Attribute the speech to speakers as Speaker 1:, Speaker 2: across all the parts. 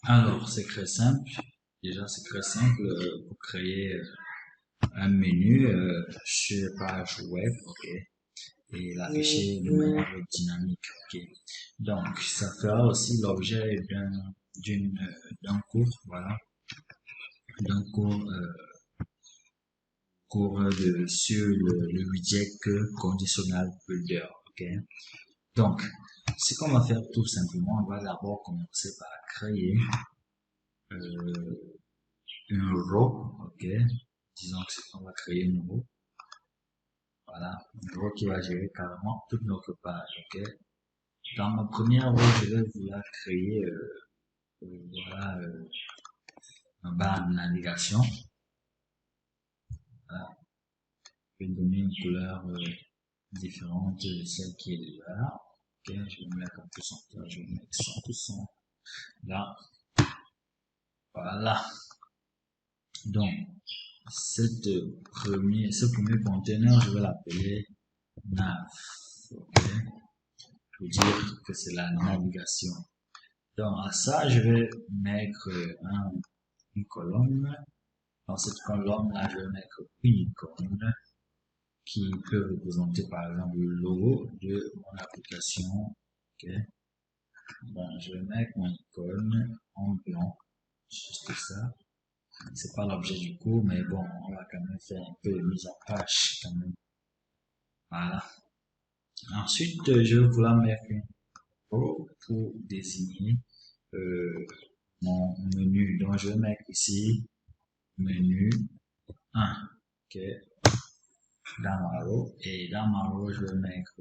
Speaker 1: Alors, c'est très simple. Déjà, c'est très simple pour créer un menu sur page web, ok, et l'afficher de manière dynamique, ok. Donc, ça fera aussi l'objet d'un cours, voilà, d'un cours sur le widget conditional builder, ok. Donc, ce qu'on va faire tout simplement, on va d'abord commencer par créer euh, une row, ok. Disons qu'on va créer une row. Voilà, une row qui va gérer carrément toute notre page, ok. Dans ma première row, je vais vouloir créer voilà, un barre de navigation. Voilà, je vais donner une couleur différente de celle qui est là. Ok, je vais mettre un peu son couleur, je vais mettre 100% là. Voilà. Donc, ce premier conteneur, je vais l'appeler nav. Ok, pour dire que c'est la navigation. Donc, à ça, je vais mettre une colonne. Dans cette colonne-là, je vais mettre une icône qui peut représenter par exemple le logo de mon application. Ok. Bon, je vais mettre mon icône en blanc, juste ça. C'est pas l'objet du cours, mais bon, on va quand même faire un peu de mise en page quand même. Voilà. Ensuite, je vais vouloir mettre une O pour désigner euh, mon menu. Donc, je vais mettre ici menu 1. Ok. Dans ma row. Et dans ma row, je vais mettre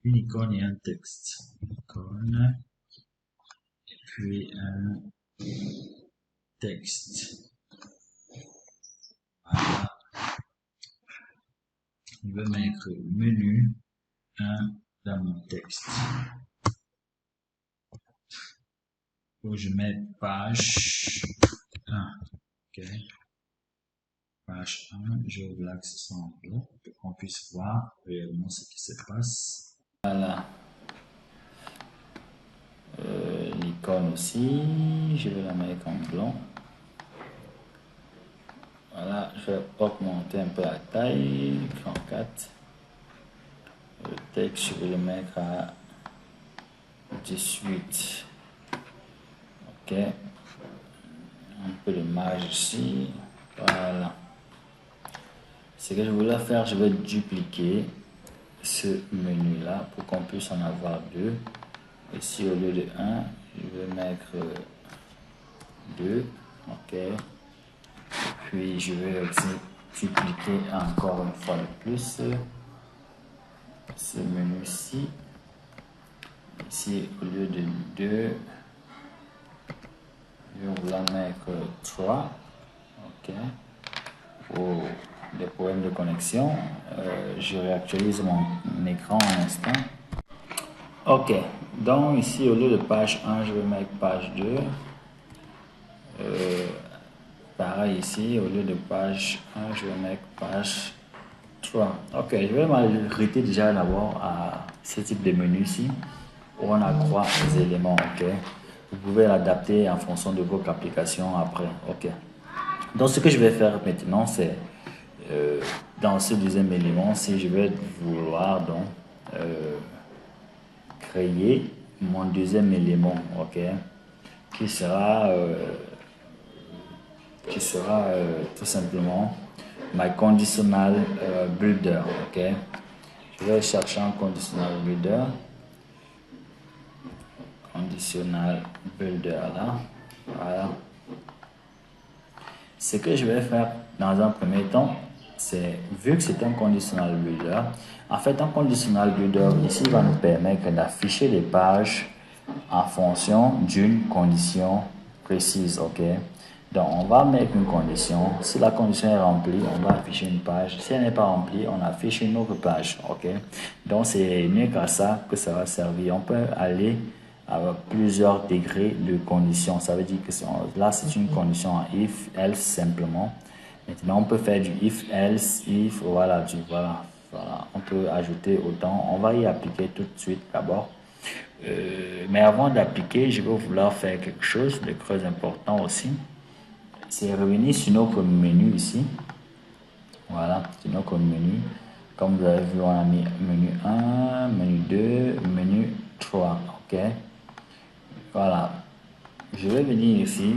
Speaker 1: une icône et un texte. Icône. Et puis un texte. Voilà. Je vais mettre menu 1 dans mon texte. Où je mets page 1. Ok. Page 1, je veux que ce soit en blanc pour qu'on puisse voir réellement ce qui se passe. Voilà. L'icône aussi, je vais la mettre en blanc. Voilà, je vais augmenter un peu la taille, 34. Le texte, je vais le mettre à 18. Ok. Un peu de marge ici. Voilà. Ce que je voulais faire, je vais dupliquer ce menu là pour qu'on puisse en avoir deux. Ici, au lieu de 1, je vais mettre 2. Ok. Puis je vais aussi dupliquer encore une fois de plus ce menu-ci. Ici, au lieu de 2, je vais vouloir mettre 3. Ok. Pour des problèmes de connexion, je réactualise mon écran un instant. Ok. Donc ici, au lieu de page 1, je vais mettre page 2. Pareil ici, au lieu de page 1, je vais mettre page 3. Ok, je vais m'arrêter déjà d'abord à ce type de menu ici, où on accroît les éléments, ok. Vous pouvez l'adapter en fonction de votre application après, ok. Donc ce que je vais faire maintenant, c'est dans ce deuxième élément, si je vais vouloir donc créer mon deuxième élément, ok, qui sera tout simplement my conditional builder, ok. Je vais chercher un conditional builder là, voilà. Ce que je vais faire dans un premier temps, c'est, vu que c'est un conditional builder, en fait un conditional builder ici va nous permettre d'afficher les pages en fonction d'une condition précise, ok. Donc on va mettre une condition, si la condition est remplie, on va afficher une page, si elle n'est pas remplie, on affiche une autre page, ok. Donc c'est mieux qu'à ça que ça va servir. On peut aller avec plusieurs degrés de conditions. Ça veut dire que là, c'est une condition en if, else simplement. Maintenant, on peut faire du if, else, if, voilà. On peut ajouter autant. On va y appliquer tout de suite d'abord. Mais avant d'appliquer, je vais vouloir faire quelque chose de très important aussi. C'est revenir sur notre menu ici. Voilà, sur notre menu. Comme vous avez vu, on a mis menu 1, menu 2, menu 3. OK? Voilà. Je vais venir ici,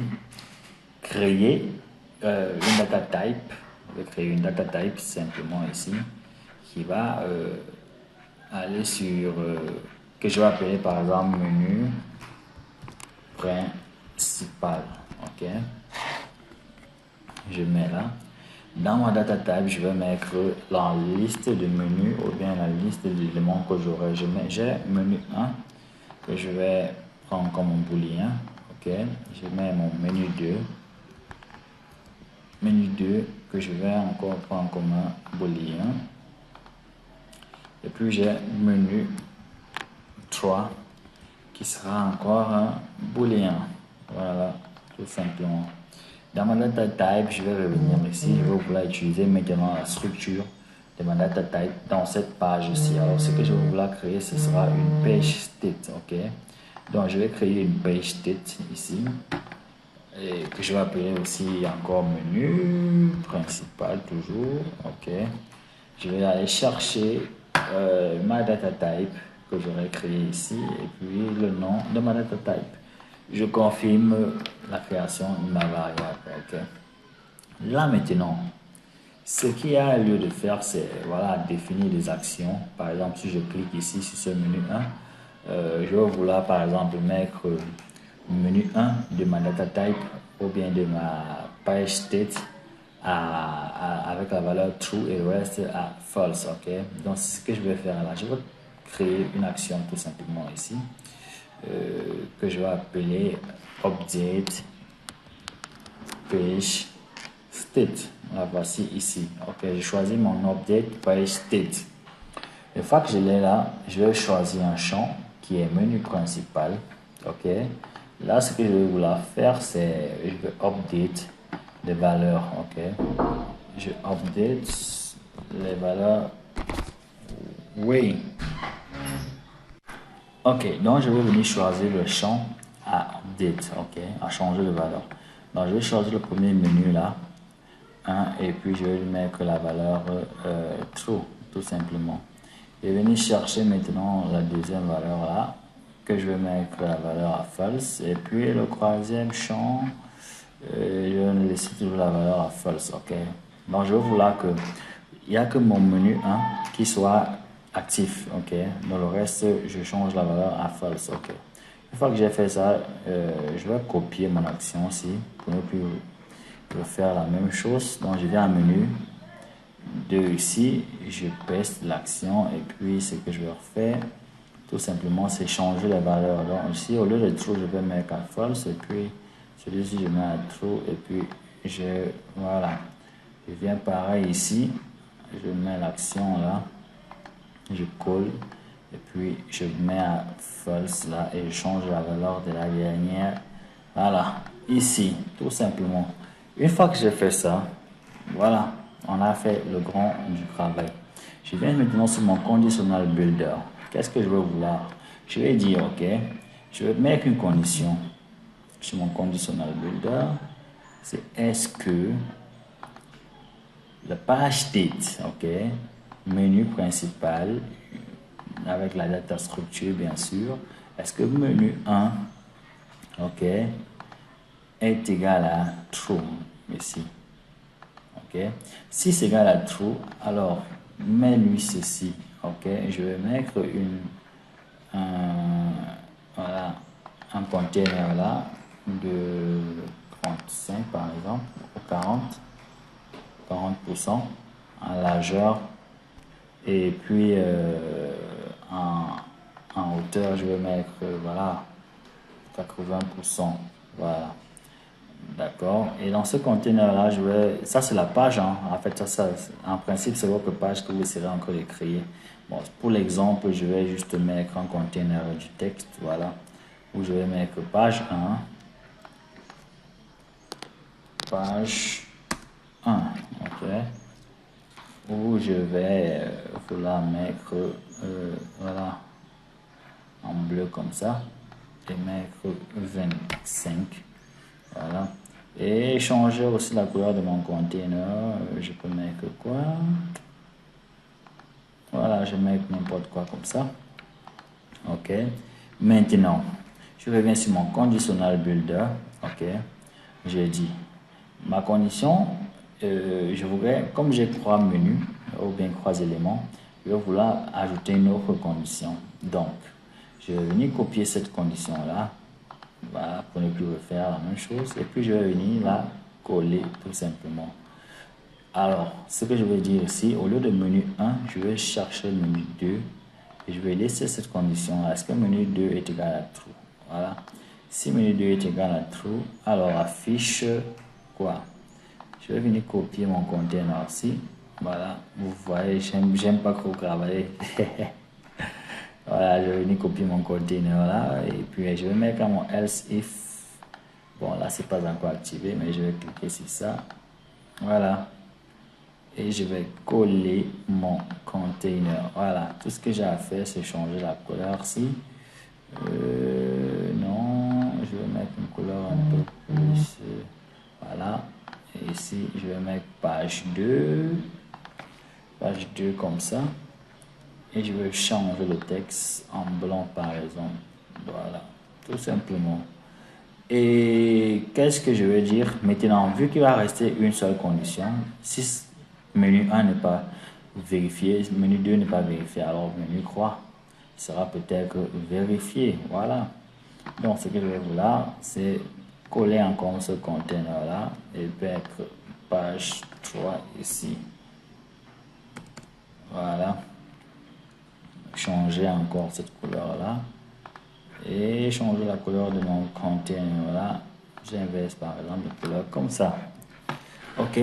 Speaker 1: créer une data type. Je vais créer une data type simplement ici, qui va aller sur, que je vais appeler par exemple menu principal. OK? Je mets là. Dans ma data type, je vais mettre la liste de menus ou bien la liste d'éléments que j'aurai. J'ai menu 1 que je vais prendre comme un booléen. OK? Je mets mon menu 2. Menu 2 que je vais encore prendre comme un booléen. Et puis j'ai menu 3 qui sera encore un booléen. Voilà, tout simplement. Dans ma data type, je vais revenir ici. Je vais vouloir utiliser maintenant la structure de ma data type dans cette page-ci. Alors, ce que je vais vouloir créer, ce sera une page state. OK? Donc, je vais créer une page state ici. Et que je vais appeler aussi encore menu principal toujours. OK? Je vais aller chercher ma data type que j'aurais créé ici et puis le nom de ma data type. Je confirme la création de ma variable. OK? Là maintenant, ce qu'il y a lieu de faire, c'est voilà, définir des actions. Par exemple, si je clique ici sur ce menu 1, je vais vouloir par exemple mettre menu 1 de ma data type ou bien de ma page state avec la valeur true et le reste à false. OK? Donc, c'est ce que je vais faire là. Je vais créer une action tout simplement ici que je vais appeler update page state. La voici ici. OK, j'ai choisi mon update page state. Une fois que je l'ai là, je vais choisir un champ qui est menu principal. OK. Là, ce que je vais vouloir faire, c'est je vais update les valeurs. OK. Je update les valeurs. Oui. OK, donc je vais venir choisir le champ à update. OK, à changer de valeur. Donc je vais choisir le premier menu là. Et puis je vais lui mettre la valeur true, tout simplement. Je vais venir chercher maintenant la deuxième valeur là, que je vais mettre la valeur à false. Et puis le troisième champ, je vais laisser toujours la valeur à false. OK. Donc je vais vouloir que il n'y a que mon menu 1 qui soit actif. OK. Dans le reste, je change la valeur à false. OK. Une fois que j'ai fait ça, je vais copier mon action ici pour ne plus faire la même chose. Donc je viens à menu de ici, je peste l'action et puis ce que je vais refaire tout simplement c'est changer les valeurs. Donc ici au lieu de true je vais mettre à false et puis celui-ci je mets à true et puis voilà, je viens pareil ici, je mets l'action là, je colle et puis je mets à false là et je change la valeur de la dernière. Voilà, ici tout simplement. Une fois que j'ai fait ça, voilà, on a fait le grand du travail. Je viens maintenant sur mon conditional builder. Qu'est-ce que je vais vouloir? Je vais dire, OK, je vais mettre une condition sur mon conditional builder. C'est est-ce que la page state, OK, menu principal, avec la data structure bien sûr, est-ce que menu 1, OK, est égal à true ici? OK. Si c'est égal à true, alors mets-lui ceci. OK. Je vais mettre voilà, un container là de 35 par exemple, ou 40% en largeur. Et puis en hauteur, je vais mettre voilà, 80%. Voilà. D'accord. Et dans ce conteneur-là, ça c'est la page. Hein. En fait, en principe, c'est votre page que vous serez encore de créer. Bon, pour l'exemple, je vais juste mettre un conteneur du texte. Voilà. Où je vais mettre page 1. Page 1. OK. Où je vais vouloir mettre, voilà, en bleu comme ça et mettre 25. Voilà. Et changer aussi la couleur de mon container. Je peux mettre quoi? Voilà, je mets n'importe quoi comme ça. Ok. Maintenant, je reviens sur mon conditional builder. Ok. J'ai dit ma condition. Je voudrais, comme j'ai 3 menus ou bien 3 éléments, je vais vouloir ajouter une autre condition. Donc, je vais venir copier cette condition là. Voilà, pour ne plus refaire la même chose. Et puis je vais venir la coller tout simplement. Alors, ce que je vais dire ici, au lieu de menu 1, je vais chercher le menu 2 et je vais laisser cette condition. Est-ce que menu 2 est égal à true? Voilà. Si menu 2 est égal à true, alors affiche quoi? Je vais venir copier mon container aussi. Voilà, vous voyez, j'aime pas trop travailler. Voilà, je vais venir copier mon container là et puis je vais mettre à mon else if. Bon, là c'est pas encore activé, mais je vais cliquer sur ça. Voilà. Et je vais coller mon container. Voilà, tout ce que j'ai à faire, c'est changer la couleur ici. Non, je vais mettre une couleur un peu plus. Voilà. Et ici, je vais mettre page 2. Page 2 comme ça. Et je vais changer le texte en blanc par exemple. Voilà, tout simplement. Et qu'est-ce que je veux dire? Maintenant, vu qu'il va rester une seule condition, si menu 1 n'est pas vérifié, menu 2 n'est pas vérifié, alors menu 3 sera peut-être vérifié. Voilà. Donc, ce que je vais vouloir, c'est coller encore ce container-là et mettre page 3 ici. Voilà. Changer encore cette couleur-là. Et changer la couleur de mon container là. J'inverse par exemple la couleur comme ça. Ok.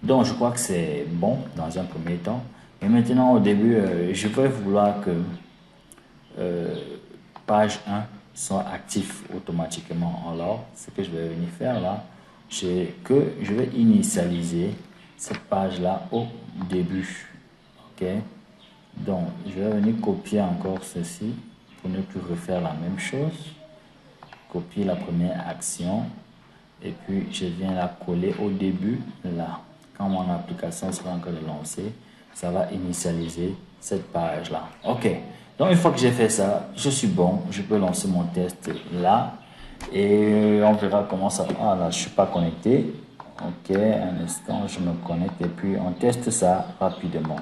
Speaker 1: Donc je crois que c'est bon dans un premier temps. Et maintenant au début, je vais vouloir que page 1 soit actif automatiquement. Alors ce que je vais venir faire là, c'est que je vais initialiser cette page là au début. Ok. Donc je vais venir copier encore ceci pour ne plus refaire la même chose. Copier la première action et puis je viens la coller au début là. Quand mon application sera encore lancée, ça va initialiser cette page là. Ok, donc une fois que j'ai fait ça, je suis bon, je peux lancer mon test là et on verra comment ça. Ah là, je suis pas connecté. Ok, un instant, je me connecte et puis on teste ça rapidement.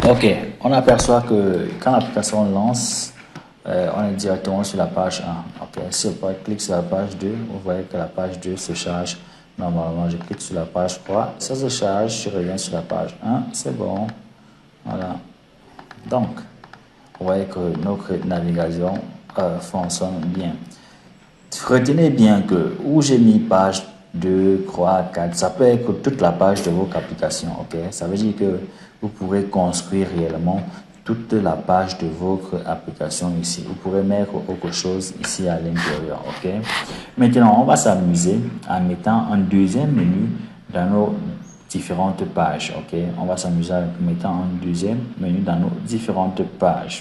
Speaker 1: Ok, on aperçoit que quand l'application lance, on est directement sur la page 1. Ok, si je clique sur la page 2, vous voyez que la page 2 se charge. Normalement, je clique sur la page 3, ça se charge, je reviens sur la page 1, c'est bon. Voilà. Donc, vous voyez que notre navigation fonctionne bien. Retenez bien que où j'ai mis page 2, 3, 4, ça peut être toute la page de votre application. Ok, ça veut dire que vous pouvez construire réellement toute la page de votre application ici. Vous pourrez mettre autre chose ici à l'intérieur. Ok, maintenant on va s'amuser en mettant un deuxième menu dans nos différentes pages. Ok, on va s'amuser en mettant un deuxième menu dans nos différentes pages.